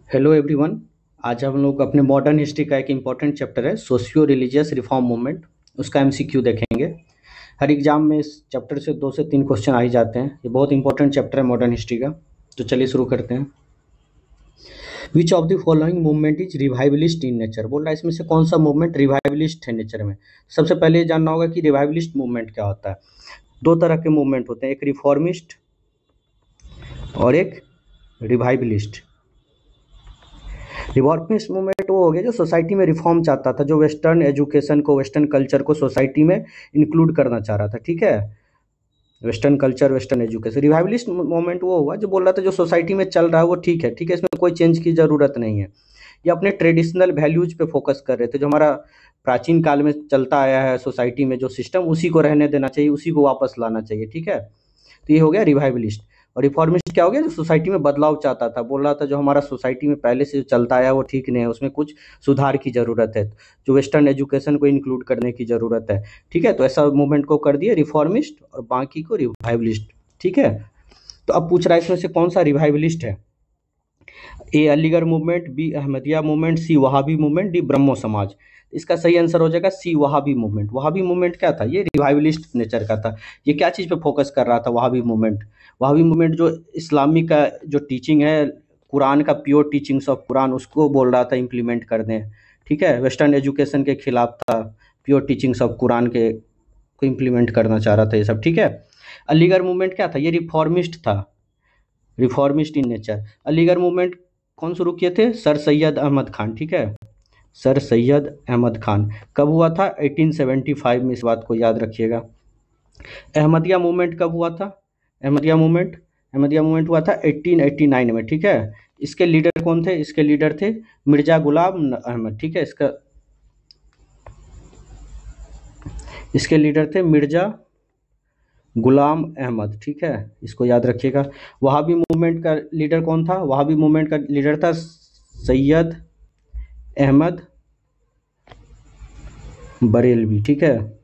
Hello everyone. आज हम लोग अपने मॉडर्न हिस्ट्री का एक इम्पॉर्टेंट चैप्टर है सोशियो रिलीजियस रिफॉर्म मूवमेंट, उसका एमसीक्यू देखेंगे। हर एग्जाम में इस चैप्टर से 2 से 3 क्वेश्चन आ ही जाते हैं। ये बहुत इंपॉर्टेंट चैप्टर है मॉडर्न हिस्ट्री का। तो चलिए शुरू करते हैं। विच of the following movement is revivalist in nature, बोल रहा है इसमें से कौन सा मूवमेंट रिवाइवलिस्ट है नेचर में। सबसे पहले ये जानना होगा कि रिवाइवलिस्ट मूवमेंट क्या होता है। दो तरह के मूवमेंट होते हैं, एक रिफॉर्मिस्ट और एक रिवाइवलिस्ट। रिफॉर्मिस्ट मूवमेंट वो हो गया जो सोसाइटी में रिफॉर्म चाहता था, जो वेस्टर्न एजुकेशन को, वेस्टर्न कल्चर को सोसाइटी में इंक्लूड करना चाह रहा था। ठीक है, western culture, western education. Revivalist movement वो हुआ जो बोल रहा था जो सोसाइटी में चल रहा है वो ठीक है, ठीक है, इसमें कोई चेंज की ज़रूरत नहीं है। ये अपने ट्रेडिशनल वैल्यूज पे फोकस कर रहे थे, जो हमारा प्राचीन काल में चलता आया है सोसाइटी में जो सिस्टम, उसी को रहने देना चाहिए, उसी को वापस लाना चाहिए। ठीक है, तो ये हो गया रिवाइवलिस्ट। और रिफॉर्मिस्ट क्या हो गया, जो सोसाइटी में बदलाव चाहता था, बोल रहा था जो हमारा सोसाइटी में पहले से चलता आया वो ठीक नहीं है, उसमें कुछ सुधार की ज़रूरत है, जो वेस्टर्न एजुकेशन को इंक्लूड करने की ज़रूरत है। ठीक है, तो ऐसा मूवमेंट को कर दिए रिफॉर्मिस्ट और बाकी को रिवाइवलिस्ट। ठीक है, तो अब पूछ रहा है इसमें से कौन सा रिवाइवलिस्ट है। A Aligarh movement, B Ahmadiya movement, C Wahabi movement, D Brahmo Samaj. इसका सही आंसर हो जाएगा C Wahabi movement. Wahabi movement क्या था, ये रिवाइवलिस्ट नेचर का था। ये क्या चीज़ पे फोकस कर रहा था वहाबी मूवमेंट। वहाबी मूवमेंट जो इस्लामिक का जो टीचिंग है, कुरान का प्योर टीचिंग्स ऑफ कुरान, उसको बोल रहा था इम्प्लीमेंट कर दें। ठीक है, वेस्टर्न एजुकेशन के खिलाफ था, प्योर टीचिंग्स ऑफ कुरान के को इम्प्लीमेंट करना चाह रहा था ये सब। ठीक है, अलीगढ़ मूवमेंट क्या था, ये रिफॉर्मिस्ट था, reformist in nature. Aligarh movement कौन शुरू किए थे, सर सैयद अहमद खान। ठीक है, सर सैयद अहमद खान। कब हुआ था, 1875 में, इस बात को याद रखिएगा। अहमदिया मूवमेंट कब हुआ था, अहमदिया मूवमेंट हुआ था 1889 में। ठीक है, इसके लीडर कौन थे, इसके लीडर थे मिर्जा गुलाम अहमद। ठीक है, इसके लीडर थे मिर्जा गुलाम अहमद। ठीक है, इसको याद रखिएगा। वहाबी मूवमेंट का लीडर कौन था, वहाबी मूवमेंट का लीडर था सैयद अहमद बरेलवी। ठीक है,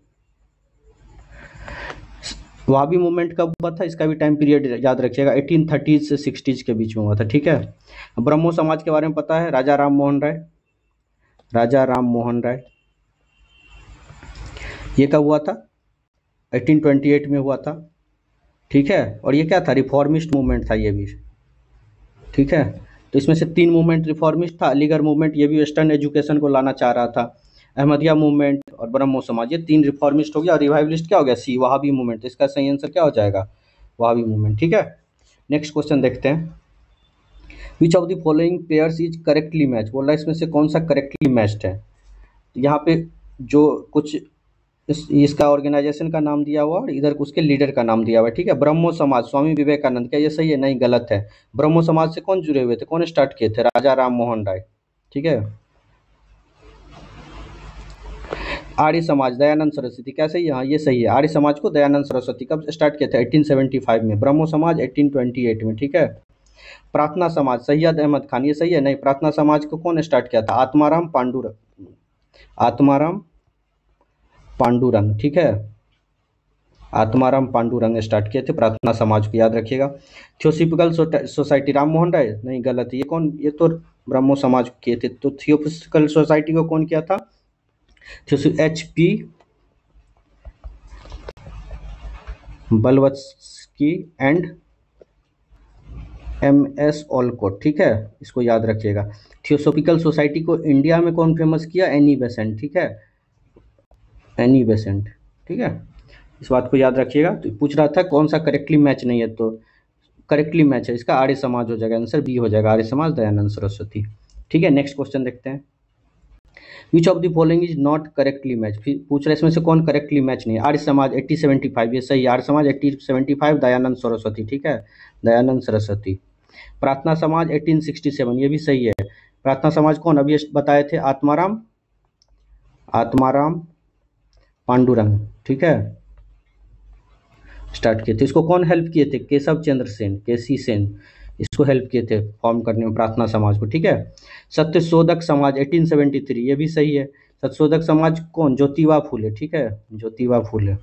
वहाबी मूवमेंट कब हुआ था, इसका भी टाइम पीरियड याद रखिएगा, 1830 से 60s के बीच में हुआ था। ठीक है, ब्रह्मो समाज के बारे में पता है, राजा राम मोहन राय, राजा राम मोहन राय। ये कब हुआ था, 1828 में हुआ था। ठीक है, और ये क्या था, रिफॉर्मिस्ट मूवमेंट था ये भी। ठीक है, तो इसमें से 3 मूवमेंट रिफॉर्मिस्ट था। अलीगढ़ मूवमेंट ये भी वेस्टर्न एजुकेशन को लाना चाह रहा था। अहमदिया मूवमेंट और ब्रह्मो समाज, ये 3 रिफॉर्मिस्ट हो गया। और रिवाइवलिस्ट क्या हो गया, सी वहाबी मूवमेंट। तो इसका सही आंसर क्या हो जाएगा, वहाबी मूवमेंट। ठीक है, नेक्स्ट क्वेश्चन देखते हैं। विच of the following pairs is correctly match, बोल रहा है इसमें से कौन सा करेक्टली मैच्ड है। यहाँ पे जो कुछ इसका ऑर्गेनाइजेशन का नाम दिया हुआ और इधर उसके लीडर का नाम दिया हुआ है। ठीक है, ब्रह्मो समाज, स्वामी विवेकानंद। क्या ये सही है, नहीं गलत है। ब्रह्मो समाज से कौन जुड़े हुए थे, कौन स्टार्ट किए थे, राजा राम मोहन राय। ठीक है, आर्य समाज दयानंद सरस्वती। क्या सही है, हाँ ये सही है। आर्य समाज को दयानंद सरस्वती कब स्टार्ट किया था, 1875 में। ब्रह्मो समाज 1828 में। ठीक है, प्रार्थना समाज सैयद अहमद खान, ये सही है, नहीं। प्रार्थना समाज को कौन स्टार्ट किया था, आत्माराम पांडुरंग, आत्माराम पांडुरंग। ठीक है, आत्माराम पांडुरंग स्टार्ट किए थे प्रार्थना समाज को, याद रखिएगा। थियोसॉफिकल सोसाइटी राम मोहन राय, नहीं गलत है। ये कौन, ये तो ब्रह्मो समाज किए थे। तो थियोसॉफिकल सोसाइटी को कौन किया था, HP बलवत्सकी एंड MS ऑलकोट। ठीक है, इसको याद रखिएगा। थियोसॉफिकल सोसाइटी को इंडिया में कौन फेमस किया, एनी बेसेंट। ठीक है, एनी बेसेंट। ठीक है, इस बात को याद रखिएगा। तो पूछ रहा था कौन सा करेक्टली मैच नहीं है, तो करेक्टली मैच है इसका आर्य समाज हो जाएगा, आंसर बी हो जाएगा, आर्य समाज दयानंद सरस्वती। ठीक है, नेक्स्ट क्वेश्चन देखते हैं। विच of the following is not correctly match, फिर पूछ रहे इसमें से कौन करेक्टली मैच नहीं है। आर्य समाज 1875, ये सही है, आर्य समाज 1875, दयानंद सरस्वती। ठीक है, दयानंद सरस्वती। प्रार्थना समाज 1867, ये भी सही है। प्रार्थना समाज कौन अभी बताए थे, आत्माराम, आत्माराम पांडुरंग। ठीक है, स्टार्ट किए थे। इसको कौन हेल्प किए थे, केशव चंद्र सेन, केसी सेन, इसको हेल्प किए थे फॉर्म करने में प्रार्थना समाज को। ठीक है, सत्यशोधक समाज 1873, ये भी सही है। सत्यशोधक समाज कौन, ज्योतिबा फूले। ठीक है, ज्योतिबा फूले।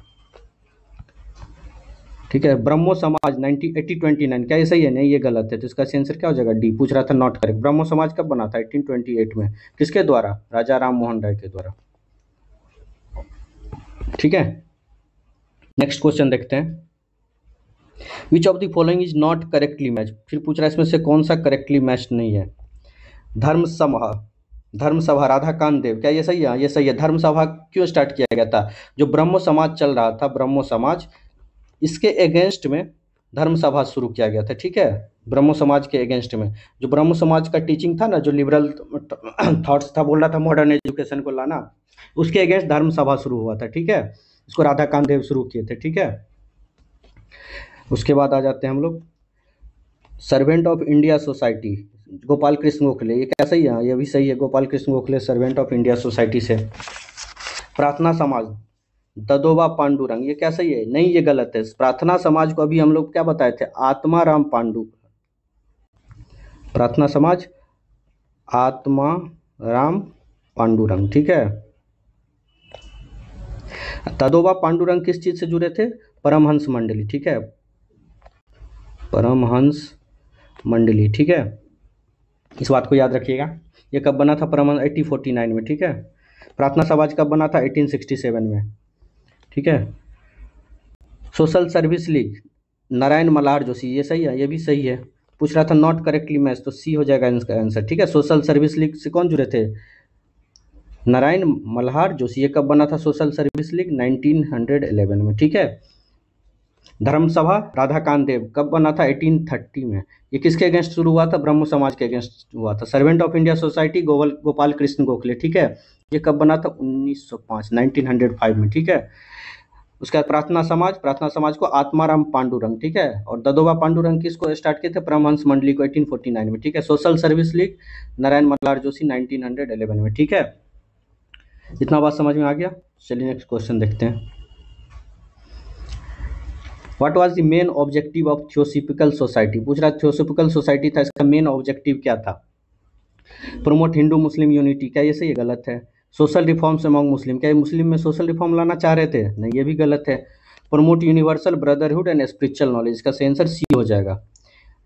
ठीक है। ब्रह्मो समाज 8029, क्या ये सही है? नहीं, ये गलत है, तो इसका आंसर क्या हो जाएगा? डी। पूछ रहा था, नॉट करेक्ट। ब्रह्मो समाज कब बना था? 1828 में। किसके द्वारा? राजा राम मोहन राय के द्वारा। ठीक है, नेक्स्ट क्वेश्चन देखते हैं। विच of the following is not correctly match? फिर पूछ रहा है इसमें से कौन सा करेक्टली मैच नहीं है। धर्म सभा, धर्म सभा राधाकांत देव, क्या ये सही है? ये सही है। धर्म सभा क्यों स्टार्ट किया गया था? जो ब्रह्मो समाज चल रहा था, ब्रह्मो समाज, इसके अगेंस्ट में धर्म सभा शुरू किया गया था। ठीक है, ब्रह्मो समाज के अगेंस्ट में जो ब्रह्मो समाज का टीचिंग था ना, जो लिबरल थॉट्स था, बोल रहा था मॉडर्न एजुकेशन को लाना, उसके अगेंस्ट धर्म सभा शुरू हुआ था। ठीक है, इसको राधाकांत देव शुरू किए थे। ठीक है, उसके बाद आ जाते हैं हम लोग servant of India society, Gopal Krishna Gokhale, ये क्या सही है? ये भी सही है, Gopal Krishna Gokhale servant of India society से। प्रार्थना समाज ददोबा पांडुरंग, ये क्या सही है? नहीं, ये गलत है। प्रार्थना समाज को अभी हम लोग क्या बताए थे? आत्मा राम पांडु। प्रार्थना समाज आत्मा राम पांडुरंग। ठीक है, ददोबा पांडुरंग किस चीज से जुड़े थे? परमहंस मंडली। ठीक है, परमहंस मंडली। ठीक है, इस बात को याद रखिएगा। ये कब बना था? परमहंस 1849 में। ठीक है, प्रार्थना समाज कब बना था? 1867 में। ठीक है, social service league Narayan Malhar Joshi, ये सही है? ये भी सही है। पूछ रहा था नॉट करेक्टली मैच, तो सी हो जाएगा इसका आंसर। ठीक है, सोशल सर्विस लीग से कौन जुड़े थे? नारायण मल्हार जोशी। ये कब बना था सोशल सर्विस लीग? 1911 में। ठीक है, धर्म सभा राधाकांत देव कब बना था? 1830 में। ये किसके अगेंस्ट शुरू हुआ था? ब्रह्मो समाज के अगेंस्ट हुआ था। Servant of India society Gopal Krishna Gokhale. ठीक है, ये कब बना था? 1905, 1905 में। ठीक है, उसके बाद प्रार्थना समाज को आत्माराम पांडुरंग। ठीक है, और ददोबा पांडुरंग किसको स्टार्ट किए थे? परमहंस मंडली को 1849 में। ठीक है, social service league Narayan Malhar Joshi 1911 में। ठीक है, इतना बात समझ में आ गया। चलिए नेक्स्ट क्वेश्चन देखते हैं। What was the main objective of theosophical society? पूछ रहा थियोसॉफिकल सोसाइटी था, इसका मेन ऑब्जेक्टिव क्या था? प्रमोट हिंदू मुस्लिम यूनिटी, क्या ये सही है? गलत है। सोशल रिफॉर्म्स अमंग मुस्लिम, क्या ये मुस्लिम में सोशल रिफॉर्म लाना चाह रहे थे? नहीं, ये भी गलत है। Promote universal brotherhood and spiritual knowledge, इसका आंसर सी हो जाएगा।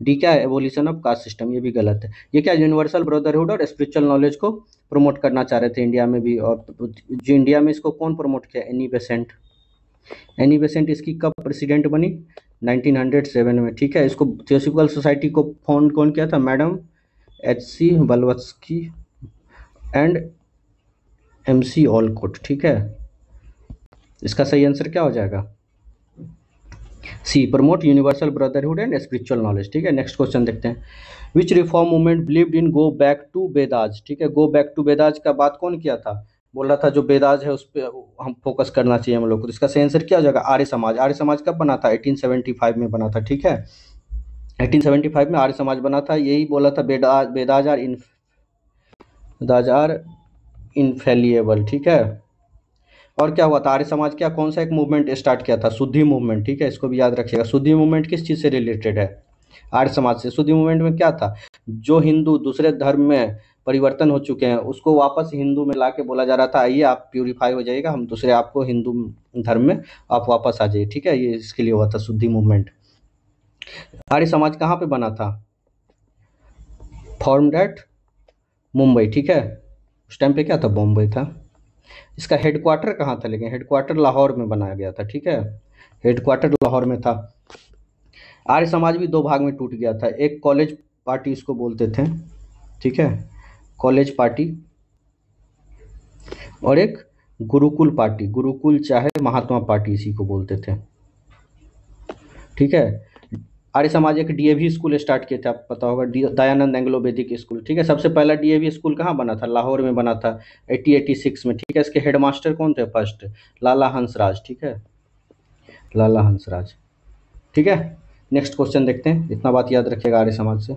डी क्या है? एवोल्यूशन ऑफ कास्ट सिस्टम, ये भी गलत है। ये क्या? यूनिवर्सल ब्रदरहुड और स्पिरिचुअल नॉलेज को प्रमोट करना चाह रहे थे इंडिया में भी। और जो इंडिया में इसको कौन प्रमोट किया? Annie Besant. एनी बेसेंट इसकी कब प्रेसिडेंट बनी? 1907 में। ठीक है, इसको थियोसॉफिकल सोसाइटी को फाउंड कौन किया था? Madam H.C. Blavatsky and MC Olcott. ठीक है, इसका सही आंसर क्या हो जाएगा? C, promote universal brotherhood and spiritual knowledge. ठीक है, नेक्स्ट क्वेश्चन देखते हैं। Which reform movement believed in go back to Vedas? ठीक है, गो बैक टू वेदाज का बात कौन किया था? बोल रहा था जो वेदाज है उस पर हम फोकस करना चाहिए हम लोग को। तो इसका सही आंसर क्या हो जाएगा? आर्य समाज। आर्य समाज कब बना था? 1875 में बना था। ठीक है, 1875 में आर्य समाज बना था। यही बोला था वेदाज आर इनफेलिएबल। ठीक है, और क्या हुआ था? आर्य समाज क्या कौन सा एक मूवमेंट स्टार्ट किया था? शुद्धि मूवमेंट। ठीक है, इसको भी याद रखिएगा। शुद्धि मूवमेंट किस चीज़ से रिलेटेड है? आर्य समाज से। शुद्धि मूवमेंट में क्या था? जो हिंदू दूसरे धर्म में परिवर्तन हो चुके हैं उसको वापस हिंदू में लाके बोला जा रहा था, आइए आप प्यूरिफाई हो जाइएगा, हम दूसरे आपको हिंदू धर्म में आप वापस आ जाइए। ठीक है, ये इसके लिए हुआ था शुद्धि मूवमेंट। आर्य समाज कहाँ पे बना था? Formed at Mumbai. ठीक है, उस टाइम पे क्या था? बॉम्बे था। इसका हेडक्वार्टर कहाँ था? लेकिन हेडक्वार्टर लाहौर में बनाया गया था। ठीक है, हेडक्वार्टर लाहौर में था। आर्य समाज भी दो भाग में टूट गया था। एक कॉलेज पार्टी इसको बोलते थे। ठीक है, कॉलेज पार्टी, और एक गुरुकुल पार्टी। गुरुकुल चाहे महात्मा पार्टी इसी को बोलते थे। ठीक है, आर्य समाज एक DAV स्कूल स्टार्ट किए थे, आप पता होगा, दयानंद एंग्लो वैदिक स्कूल। ठीक है, सबसे पहला DAV स्कूल कहाँ बना था? लाहौर में बना था 1886 में। ठीक है, इसके हेडमास्टर कौन थे? फर्स्ट लाला हंसराज। ठीक है, लाला हंसराज। ठीक है, नेक्स्ट क्वेश्चन देखते हैं। इतना बात याद रखिएगा आर्य समाज से।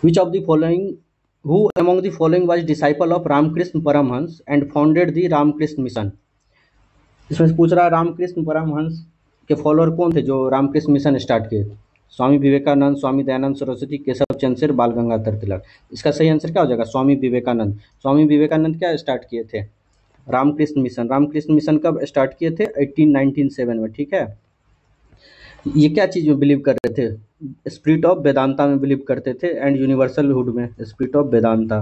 Which of the following who among the following was disciple of Ramakrishna Paramhansa and founded the Ramakrishna mission? इसमें पूछ रहा है रामकृष्ण परमहंस के फॉलोअर कौन थे जो रामकृष्ण मिशन स्टार्ट किए? स्वामी विवेकानंद, स्वामी दयानंद सरस्वती, केशव चंद्र सेन, बाल गंगाधर तिलक। इसका सही आंसर क्या हो जाएगा? स्वामी विवेकानंद। स्वामी विवेकानंद क्या स्टार्ट किए थे? रामकृष्ण मिशन। रामकृष्ण मिशन कब स्टार्ट किए थे? 1997 में। ठीक है, ये क्या चीज़ में बिलीव कर रहे थे? स्पिरिट ऑफ वेदांता में बिलीव करते थे एंड यूनिवर्सल हुड में, स्पिरिट ऑफ वेदांता।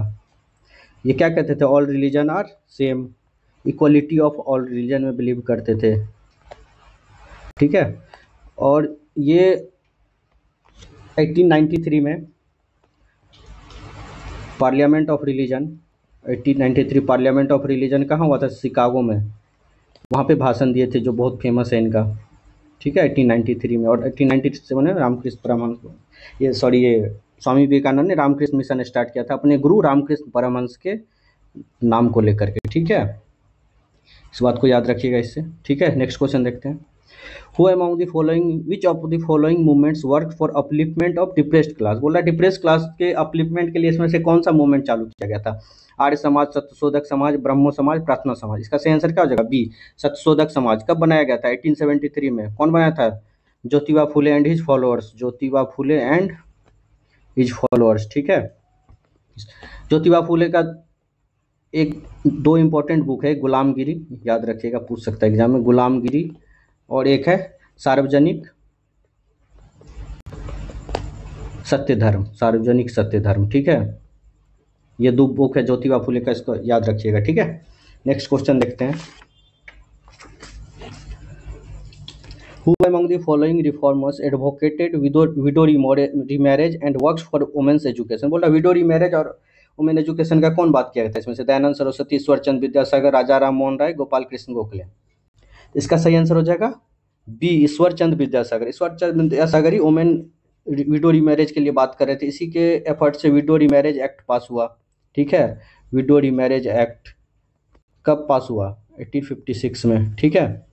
ये क्या कहते थे? All religion are same, equality of all religion में बिलीव करते थे, ठीक है। और ये 1893 में parliament of religion, 1893 parliament of religion कहाँ हुआ था? शिकागो में। वहाँ पे भाषण दिए थे जो बहुत फेमस है इनका, ठीक है, 1893 में। और 1897 में रामकृष्ण परमहंस, ये स्वामी विवेकानंद ने रामकृष्ण मिशन स्टार्ट किया था अपने गुरु रामकृष्ण परमहंस के नाम को लेकर के, ठीक है। इस बात को याद रखिएगा इससे, ठीक है। नेक्स्ट क्वेश्चन देखते हैं। Who among the following, which of the following movements work for upliftment of depressed class? बोला डिप्रेस्ड क्लास के अपलिफ्टमेंट के लिए इसमें से कौन सा मूवमेंट चालू किया गया था? आर्य समाज, सत्यशोधक समाज, ब्रह्मो समाज, प्रार्थना समाज। इसका सही आंसर क्या हो जाएगा? बी, सत्यशोधक समाज। कब बनाया गया था? 1873 में। कौन बनाया था? Jyotiba Phule and his followers, Jyotiba Phule and his followers, ठीक है। ज्योतिबा फुले का एक दो इंपॉर्टेंट बुक है, गुलामगिरी, याद रखिएगा, पूछ सकता है एग्जाम में, गुलामगिरी, और एक है सार्वजनिक सत्य धर्म, सार्वजनिक सत्य धर्म, ठीक है। ये दो बुक है ज्योतिबा फुले का, इसको याद रखिएगा, ठीक है। नेक्स्ट क्वेश्चन देखते हैं। Who among the following reformers advocated widow remarriage and works for women's education? बोला विडो रीमैरेज और वुमेन एजुकेशन का कौन बात किया गया था इसमें से? दयानंद सरस्वती, ईश्वरचंद विद्यासागर, राजा राम मोहन राय, गोपाल कृष्ण गोखले। इसका सही आंसर हो जाएगा बी, ईश्वरचंद विद्यासागर। ईश्वरचंद विद्यासागर ही वुमेन विडो रीमैरेज के लिए बात कर रहे थे। इसी के एफर्ट से विडो रीमैरेज एक्ट पास हुआ, ठीक है। विडो रीमैरेज एक्ट कब पास हुआ? 1856 में, ठीक है।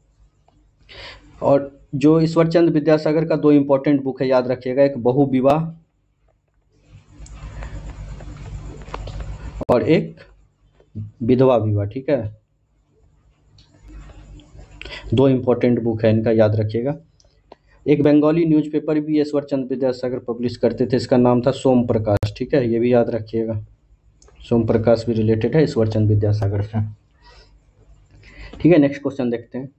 और जो ईश्वरचंद विद्यासागर का दो इंपॉर्टेंट बुक है, याद रखिएगा, एक बहु विवाह और एक विधवा विवाह, ठीक है। दो इंपॉर्टेंट बुक है इनका, याद रखिएगा। एक बंगाली न्यूज़पेपर भी ईश्वरचंद विद्यासागर पब्लिश करते थे, इसका नाम था सोम प्रकाश, ठीक है, ये भी याद रखिएगा। सोम प्रकाश भी रिलेटेड है ईश्वरचंद विद्यासागर से, ठीक है। नेक्स्ट क्वेश्चन देखते हैं।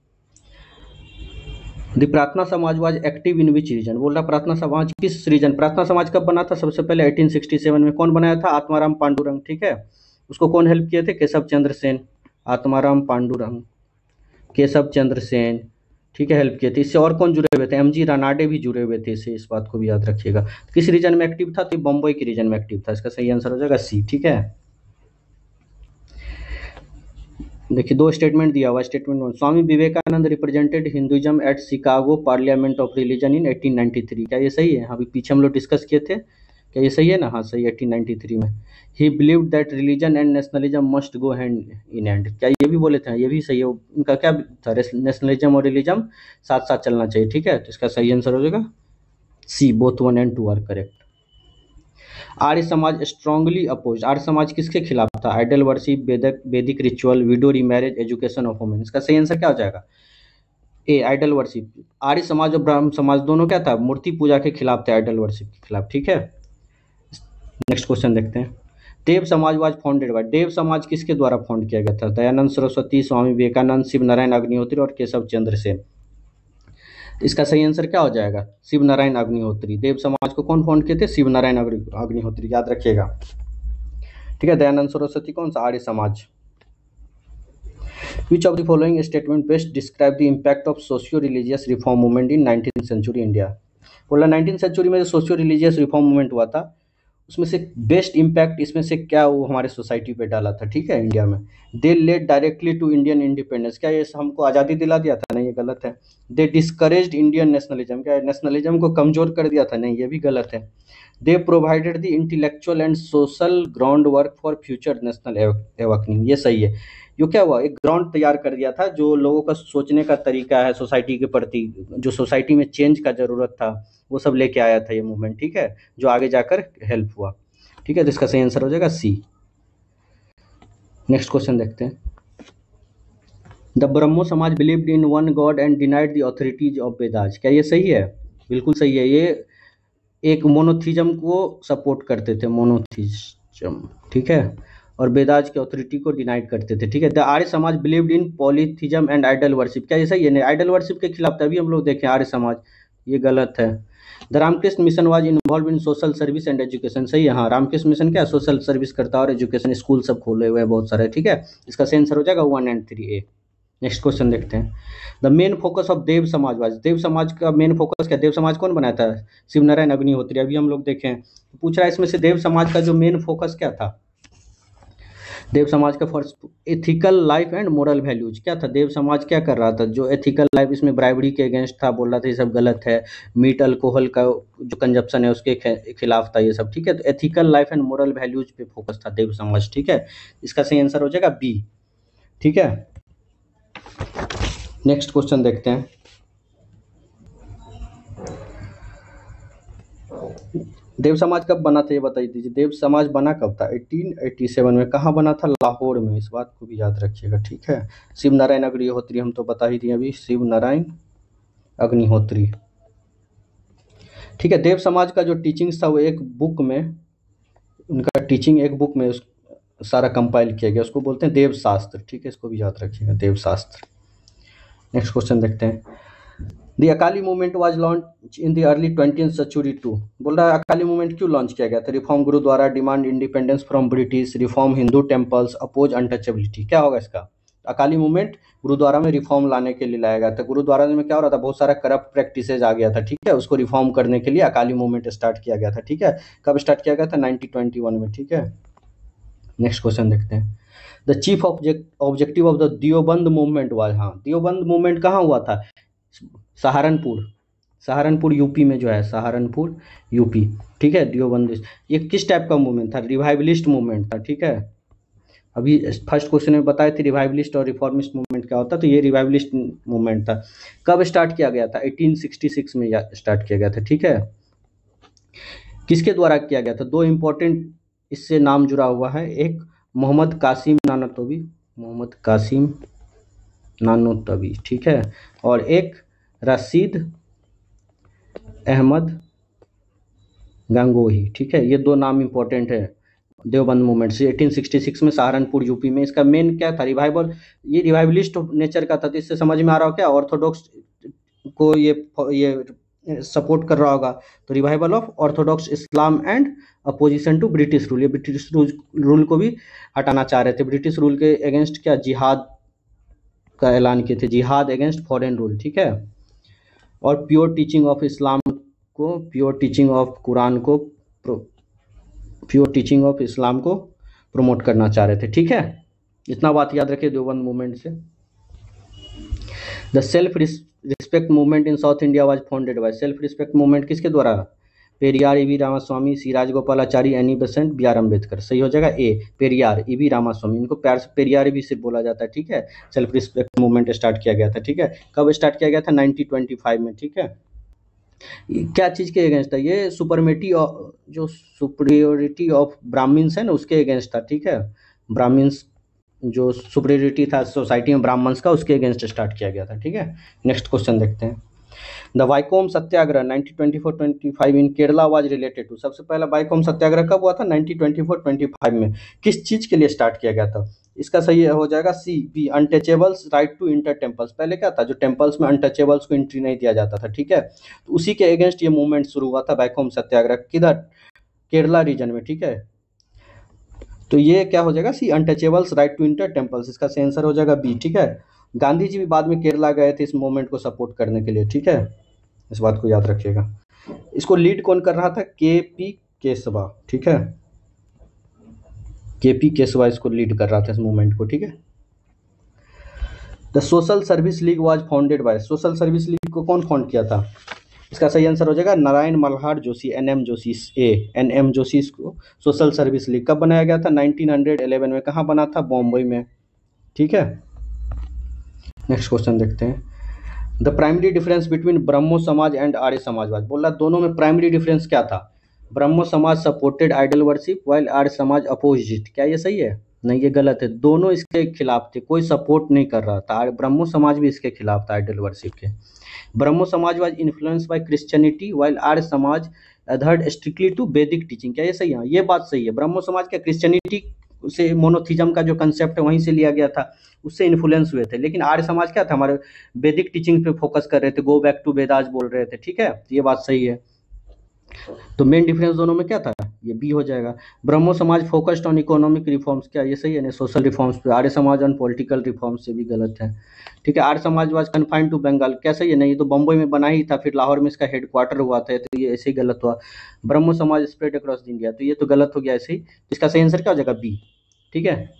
द प्रार्थना समाज was active in which region? बोल रहा प्रार्थना समाज किस रीजन? प्रार्थना समाज कब बना था? सबसे पहले 1867 में। कौन बनाया था? आत्माराम पांडुरंग, ठीक है। उसको कौन हेल्प किए थे? केशव चंद्र सेन। आत्माराम पांडुरंग, केशव चंद्र सेन, ठीक है, हेल्प किए थे। इससे और कौन जुड़े हुए थे? एमजी रानाडे भी जुड़े हुए थे इससे, इस बात को भी याद रखिएगा। किस रीजन में एक्टिव था? तो बम्बई के रीजन में एक्टिव था। इसका सही आंसर हो जाएगा सी, ठीक है। देखिए दो स्टेटमेंट दिया हुआ। Statement 1, Swami Vivekananda represented Hinduism at Chicago parliament of religion in 1893। क्या ये सही है? अभी पीछे हम लोग डिस्कस किए थे, क्या ये सही है ना? हाँ सही है, 1893 में। ही believed that religion and nationalism must go hand in hand. क्या ये भी बोले थे? ये भी सही है। उनका क्या था? नेशनलिज्म और रिलीजम साथ साथ चलना चाहिए, ठीक है। तो इसका सही आंसर हो जाएगा सी, both 1 and 2 are correct. Arya Samaj strongly oppose, Arya Samaj किसके खिलाफ था? आइडल वर्शिप, वैदिक ritual, window remarriage, education of women. इसका सही आंसर क्या हो जाएगा? ए, आइडल वर्शिप। आर्य समाज और ब्राह्मण समाज दोनों क्या था? मूर्ति पूजा के खिलाफ थे, आइडल वर्शिप के खिलाफ, ठीक है। नेक्स्ट क्वेश्चन देखते हैं। देव समाज वाज फाउंडेड बाय, देव समाज किसके द्वारा फाउंड किया गया था? दयानंद सरस्वती, स्वामी विवेकानंद, शिव नारायण अग्निहोत्री और केशव चंद्र सेन। इसका सही आंसर क्या हो जाएगा? शिव नारायण अग्निहोत्री। देव समाज को कौन फाउंड किए थे? शिव नारायण अग्निहोत्री, याद रखिएगा, ठीक है। दयानंद सरस्वती कौन सा? Arya Samaj. Which of the following statement best describe the impact of socio-religious reform movement in 19th century India? बोला 19th सेंचुरी में जो सोशियो रिलीजियस रिफॉर्म मूवमेंट हुआ था, उसमें से बेस्ट इम्पैक्ट इसमें से क्या वो हमारे सोसाइटी पे डाला था, ठीक है, इंडिया में। They led directly to Indian independence. क्या ये हमको आज़ादी दिला दिया था? नहीं, ये गलत है। दे डिस्करेज्ड इंडियन नेशनलिज्म। क्या नेशनलिज्म को कमजोर कर दिया था? नहीं, ये भी गलत है। They provided the intellectual and social ground work for future national awakening. ये सही है। यो क्या हुआ? एक ग्राउंड तैयार कर दिया था, जो लोगों का सोचने का तरीका है सोसाइटी के प्रति, जो सोसाइटी में चेंज का जरूरत था, वो सब लेके आया था ये मूवमेंट, ठीक है, जो आगे जाकर हेल्प हुआ, ठीक है। तो इसका सही आंसर हो जाएगा सी। नेक्स्ट क्वेश्चन देखते हैं। द ब्रह्मो समाज believed in one God and denied the authorities of Vedas. क्या ये सही है? बिल्कुल सही है। ये एक मोनोथिज्म को सपोर्ट करते थे, मोनोथिज्म, ठीक है, और वेदास की अथॉरिटी को डिनाइड करते थे, ठीक है। The Arya Samaj believed in polytheism and idol worship. क्या ये सही है? नहीं, आइडल वर्शिप के खिलाफ। तभी हम लोग देखें आर्य समाज ये गलत है। The Ramakrishna mission was involve in social service and education, सही है। हाँ, रामकृष्ण मिशन क्या सोशल सर्विस करता है और एजुकेशन स्कूल सब खोले हुए हैं बहुत सारे, ठीक है। इसका सही आंसर हो जाएगा 1 एंड 3 ए। नेक्स्ट क्वेश्चन देखते हैं। द मेन फोकस ऑफ देव समाजवाद, देव समाज का मेन फोकस क्या, देव समाज कौन बनाया था, शिव नारायण अग्निहोत्री, अभी हम लोग देखें। पूछ रहा है इसमें से देव समाज का जो मेन फोकस क्या था, देव समाज का first ethical life and moral values क्या था, देव समाज क्या कर रहा था, जो एथिकल लाइफ इसमें ब्राइबरी के अगेंस्ट था, बोल रहा था ये सब गलत है, मीट अल्कोहल का जो कंजप्शन है उसके खिलाफ था ये सब, ठीक है। तो ethical life and moral values पे फोकस था देव समाज, ठीक है। इसका सही आंसर हो जाएगा बी, ठीक है। नेक्स्ट क्वेश्चन देखते हैं। देव समाज कब बना था ये बताइए दीजिए, देव समाज बना कब था, 1887 में। कहाँ बना था, लाहौर में, इस बात को भी याद रखिएगा, ठीक है। शिव नारायण अग्निहोत्री हम तो बता ही दिए अभी, शिव नारायण अग्निहोत्री, ठीक है। देव समाज का जो टीचिंग्स था वो एक बुक में, उनका टीचिंग एक बुक में सारा कंपाइल किया गया, उसको बोलते हैं देव शास्त्र, ठीक है। इसको भी याद रखिएगा, देव शास्त्र। नेक्स्ट क्वेश्चन देखते हैं। The Akali movement was launch in the early 20th century to, बोल रहा है अकाली मूवमेंट क्यों लॉन्च किया गया था, reform gurdwara, demand independence from British, reform Hindu temples, oppose untouchability, क्या होगा इसका। अकाली मूवमेंट गुरुद्वारा में रिफॉर्म लाने के लिए लाया गया था। गुरुद्वारा में क्या हो रहा था, बहुत सारा करप्ट प्रैक्टिसेज आ गया था, ठीक है। उसको रिफॉर्म करने के लिए अकाली मूवमेंट स्टार्ट किया गया था, ठीक है। कब स्टार्ट किया गया था, 1921 में, ठीक है। नेक्स्ट क्वेश्चन देखते हैं। The chief objective of the Deoband movement was, हाँ दियोबंद मूवमेंट कहाँ हुआ था, सहारनपुर यूपी में जो है, सहारनपुर यूपी, ठीक है। दियोबंद ये किस टाइप का मूवमेंट था, रिवाइवलिस्ट मूवमेंट था, ठीक है। अभी फर्स्ट क्वेश्चन में बताए थे रिवाइवलिस्ट और रिफॉर्मिस्ट मूवमेंट क्या होता है, तो ये रिवाइवलिस्ट मूवमेंट था। कब स्टार्ट किया गया था, 1866 में स्टार्ट किया गया था, ठीक है। किसके द्वारा किया गया था, दो इंपॉर्टेंट इससे नाम जुड़ा हुआ है, एक मोहम्मद कासिम नानोतवी, मोहम्मद कासिम नानोतवी, ठीक है, और एक रशीद अहमद गंगोही, ठीक है। ये दो नाम इंपॉर्टेंट है देवबंद मूवमेंट से, 1866 में सहारनपुर यूपी में। इसका मेन क्या था, रिवाइवल, ये रिवाइवलिस्ट नेचर का था, तो इससे समझ में आ रहा हो क्या, ऑर्थोडॉक्स को ये सपोर्ट कर रहा होगा, तो revival of orthodox Islam and opposition to British rule, ये ब्रिटिश रूल को भी हटाना चाह रहे थे। ब्रिटिश रूल के अगेंस्ट क्या, जिहाद का ऐलान किए थे, जिहाद अगेंस्ट फॉरेन रूल, ठीक है। और प्योर टीचिंग ऑफ इस्लाम को, प्योर टीचिंग ऑफ कुरान को, प्योर टीचिंग ऑफ इस्लाम को प्रमोट करना चाह रहे थे, ठीक है। इतना बात याद रखिए देवबंद मूवमेंट से। The self respect movement in South India was founded by, self respect movement किसके द्वारा, Periyar, E V Ramaswamy, C Rajagopalachari, Annie Besant, B R Ambedkar, सही हो जाएगा ए, पेरियार, ईवी रामास्वामी, इनको प्यार से पेरियार भी से बोला जाता है, ठीक है। सेल्फ रिस्पेक्ट मूवमेंट स्टार्ट किया गया था, ठीक है। कब स्टार्ट किया गया था, 1925 में, ठीक है। क्या चीज़ के अगेंस्ट था ये, जो सुपरियोरिटी ऑफ ब्राह्मण्स है ना उसके अगेंस्ट था, ठीक है। ब्राह्मण्स जो सुपरियोरिटी था सोसाइटी में ब्राह्मण्स का, उसके अगेंस्ट स्टार्ट किया गया था, ठीक है। नेक्स्ट क्वेश्चन देखते हैं। The Vaikom satyagraha 1924-25 in Kerala was related to, सबसे पहला वाइकोम सत्याग्रह कब हुआ था, 1924-25 में। किस चीज के लिए स्टार्ट किया गया था, इसका सही हो जाएगा C, B, untouchables right to enter temples. पहले क्या था, जो टेम्पल्स में अनटचेबल्स को एंट्री नहीं दिया जाता था, ठीक है। तो उसी के अगेंस्ट ये मूवमेंट शुरू हुआ था, वाइकोम सत्याग्रह, किधर, केरला रीजन में, ठीक है। तो ये क्या हो जाएगा, C, untouchables right to enter temples, इसका सही आंसर हो जाएगा बी, ठीक है। गांधी जी भी बाद में केरला गए थे इस मूवमेंट को सपोर्ट करने के लिए, ठीक है। इस बात को याद रखिएगा। इसको लीड कौन कर रहा था, के.पी. केशवा, ठीक है। के.पी. केशवा इसको लीड कर रहा था इस मूवमेंट को, ठीक है। The social service league was founded bye, social service league को कौन फाउंड किया था, इसका सही आंसर हो जाएगा नारायण मल्हार जोशी, एन.एम. जोशी, एन.एम. जोशी को सोशल सर्विस लीग कब बनाया गया था, 1911 में। कहाँ बना था, बॉम्बे में, ठीक है। नेक्स्ट क्वेश्चन देखते हैं। द प्राइमरी डिफरेंस बिटवीन ब्रह्मो समाज एंड आर्य समाजवाद, बोला दोनों में प्राइमरी डिफरेंस क्या था, ब्रह्मो समाज supported idol worship while Arya समाज अपोज्ड इट, क्या ये सही है, नहीं ये गलत है, दोनों इसके खिलाफ थे, कोई सपोर्ट नहीं कर रहा था। ब्रह्मो समाज भी इसके खिलाफ था आइडल वर्शिप के। Brahmo Samaj was influenced by Christianity while Arya Samaj adhered strictly to Vedic teaching, क्या ये सही है, ये बात सही है। ब्रह्मो समाज क्या क्रिश्चियनिटी उससे मोनोथिज्म का जो कंसेप्ट है वहीं से लिया गया था, उससे इन्फ्लुएंस हुए थे। लेकिन आर्य समाज क्या था, हमारे वैदिक टीचिंग पे फोकस कर रहे थे, गो बैक टू वेदास बोल रहे थे, ठीक है, ये बात सही है। तो मेन डिफरेंस दोनों में क्या था, ये बी हो जाएगा। ब्रह्मो समाज फोकस्ड ऑन इकोनॉमिक रिफॉर्म्स, क्या ये सही है ना, सोशल रिफॉर्म्स पे। Arya Samaj on political reforms, से भी गलत है, ठीक है। Arya Samaj was confined to Bengal, क्या सही है, नहीं ये तो बम्बई में बना ही था, फिर लाहौर में इसका हेडक्वार्टर हुआ था, तो ये ऐसे ही गलत हुआ। ब्रह्मो समाज स्प्रेड अक्रॉस इंडिया, तो ये तो गलत हो गया ऐसे ही। इसका सही आंसर क्या हो जाएगा, बी, ठीक है।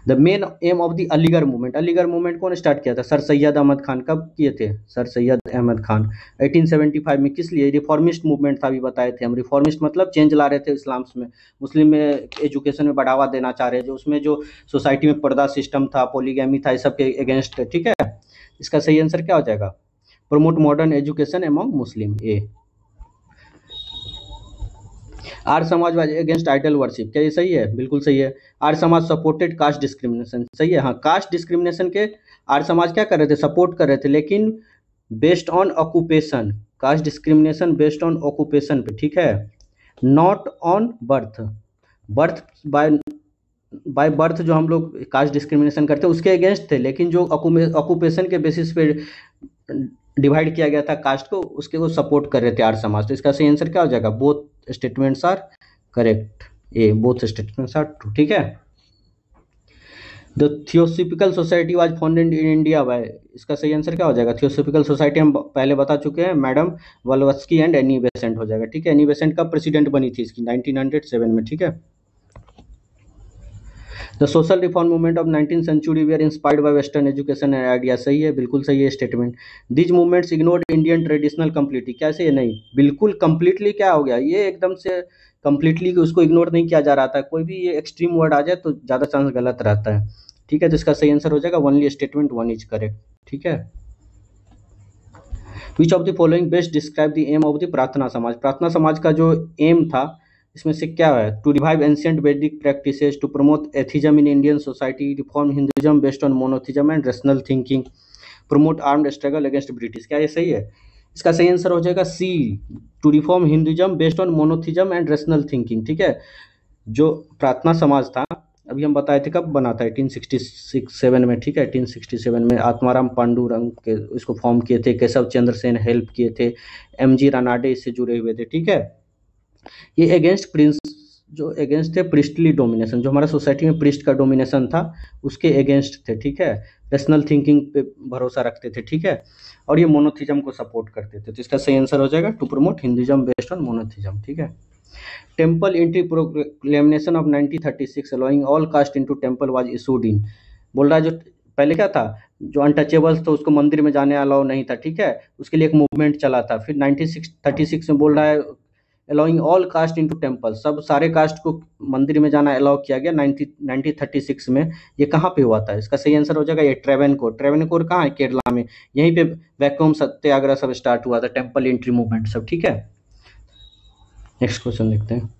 The main M of the Aligarh movement, Aligarh movement कौन स्टार्ट किया था, सर सैयद अहमद खान, कब किए थे, सर सैयद अहमद खान 1875 में। किस लिए, रिफॉर्मिस्ट मूवमेंट था, अभी बताए थे हम। रिफॉर्मिस्ट मतलब चेंज ला रहे थे इस्लाम्स में, मुस्लिम में एजुकेशन में बढ़ावा देना चाह रहे, जो उसमें जो सोसाइटी में पर्दा सिस्टम था, पोलीगैमी था, इस सब के अगेंस्ट, ठीक है। इसका सही आंसर क्या हो जाएगा, promote modern education among Muslim, A. Arya Samaj was against idol worship, क्या ये सही है, बिल्कुल सही है। Arya Samaj supported caste discrimination, सही है, हाँ। कास्ट डिस्क्रिमिनेशन के आर्य समाज क्या कर रहे थे, सपोर्ट कर रहे थे, लेकिन based on occupation, caste discrimination based on occupation पे, ठीक है, not on birth. Birth by birth जो हम लोग कास्ट डिस्क्रिमिनेशन करते हैं उसके अगेंस्ट थे, लेकिन जो ऑक्यूपेशन के बेसिस पे डिवाइड किया गया था कास्ट को, उसके वो सपोर्ट कर रहे थे आर्य समाज। तो इसका सही आंसर क्या हो जाएगा, both statements are correct, A, both statements are true, ठीक है। The theosophical society was founded in India by, इसका सही आंसर क्या हो जाएगा, थियोसॉफिकल सोसाइटी हम पहले बता चुके हैं, मैडम वल्वस्की एंड एनी बेसेंट हो जाएगा, ठीक है। एनी बेसेंट का प्रेसिडेंट बनी थी इसकी 1907 में, ठीक है। The social reform movement of 19th century they are inspired by western education and idea, सही है, बिल्कुल सही है statement. These movements ignored Indian traditional completely, क्या सही है, नहीं, बिल्कुल कंप्लीटली क्या हो गया, ये एकदम से कंप्लीटली उसको इग्नोर नहीं किया जा रहा था। कोई भी ये एक्सट्रीम वर्ड आ जाए तो ज़्यादा चांस गलत रहता है, ठीक है। तो इसका सही आंसर हो जाएगा only statement one is correct, ठीक है। Which of the following best describe the aim of the Prarthana Samaj, प्रार्थना समाज का जो एम था इसमें से क्या है, to revive ancient Vedic practices, to promote atheism in Indian society, reform Hinduism based on monotheism and rational thinking, promote armed struggle against British, क्या ये सही है, इसका सही आंसर हो जाएगा C, to reform Hinduism based on monotheism and rational thinking, ठीक है। जो प्रार्थना समाज था अभी हम बताए थे कब बना था, 1867 में, ठीक है। 1867 में आत्माराम पांडुरंग के इसको फॉर्म किए थे, केशव चंद्र सेन हेल्प किए थे, एमजी रानाडे इससे जुड़े हुए थे, ठीक है। ये अगेंस्ट प्रिंस, जो अगेंस्ट थे प्रिस्टली डोमिनेशन, जो हमारा सोसाइटी में प्रिस्ट का डोमिनेशन था उसके अगेंस्ट थे, ठीक है। रैशनल थिंकिंग पे भरोसा रखते थे, ठीक है। और ये मोनोथिज्म को सपोर्ट करते थे, तो इसका सही आंसर हो जाएगा to promote Hinduism based on monotheism, ठीक है। Temple entry proclamation of 1936 allowing all caste into temple was issued in, बोल रहा है जो पहले क्या था, जो अनटचेबल्स तो उसको मंदिर में जाने अलाउ नहीं था, ठीक है, उसके लिए एक मूवमेंट चला था। फिर 1936 में बोल रहा है allowing all caste into temple, सब सारे कास्ट को मंदिर में जाना अलाउ किया गया 1936 में। ये कहाँ पे हुआ था, इसका सही आंसर हो जाएगा ये ट्रेवेनकोर, ट्रेवेनकोर कहाँ है, केरला में, यहीं पे वैक्यूम सत्याग्रह सब स्टार्ट हुआ था, टेम्पल एंट्री मूवमेंट सब, ठीक है। नेक्स्ट क्वेश्चन देखते हैं,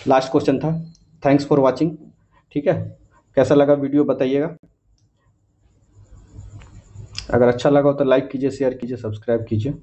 लास्ट क्वेश्चन था। थैंक्स फॉर वाचिंग, ठीक है। कैसा लगा वीडियो बताइएगा, अगर अच्छा लगा हो तो लाइक कीजिए, शेयर कीजिए, सब्सक्राइब कीजिए।